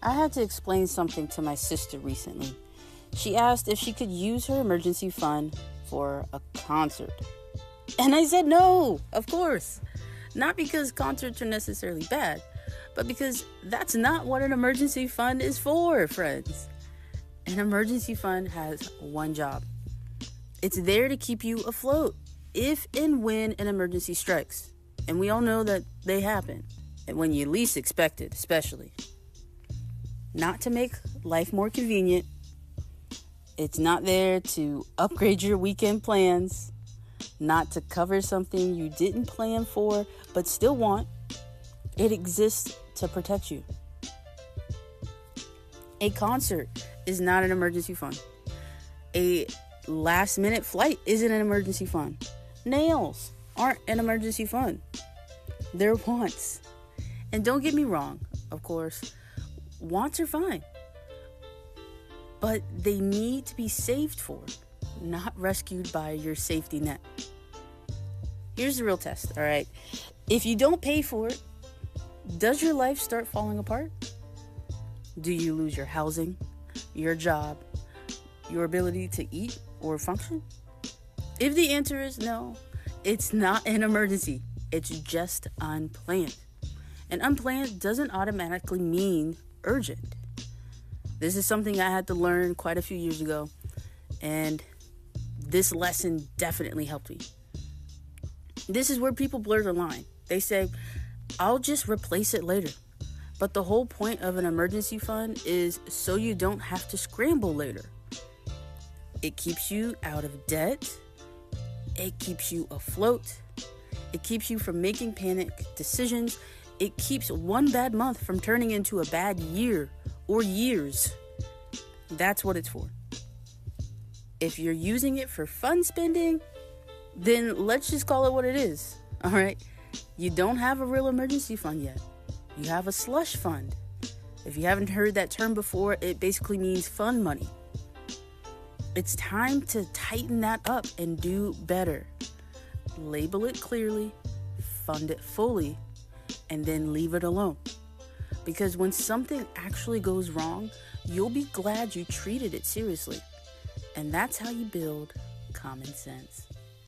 I had to explain something to my sister recently. She asked if she could use her emergency fund for a concert. And I said no, of course. Not because concerts are necessarily bad, but because that's not what an emergency fund is for, friends. An emergency fund has one job. It's there to keep you afloat if and when an emergency strikes. And we all know that they happen. And when you least expect it, especially. Not to make life more convenient. It's not there to upgrade your weekend plans. Not to cover something you didn't plan for but still want. It exists to protect you. A concert is not an emergency fund. A last minute flight isn't an emergency fund. Nails aren't an emergency fund. They're wants. And don't get me wrong, of course, wants are fine. But they need to be saved for, not rescued by your safety net. Here's the real test, all right? If you don't pay for it, does your life start falling apart? Do you lose your housing, your job, your ability to eat or function? If the answer is no, it's not an emergency. It's just unplanned. And unplanned doesn't automatically mean urgent. This is something I had to learn quite a few years ago, and this lesson definitely helped me. This is where people blur the line. They say, I'll just replace it later. But the whole point of an emergency fund is so you don't have to scramble later. It keeps you out of debt. It keeps you afloat. It keeps you from making panic decisions. It keeps one bad month from turning into a bad year or years. That's what it's for. If you're using it for fun spending, then let's just call it what it is. All right? You don't have a real emergency fund yet. You have a slush fund. If you haven't heard that term before, it basically means fun money. It's time to tighten that up and do better. Label it clearly, fund it fully, and then leave it alone. Because when something actually goes wrong, you'll be glad you treated it seriously. And that's how you build common sense.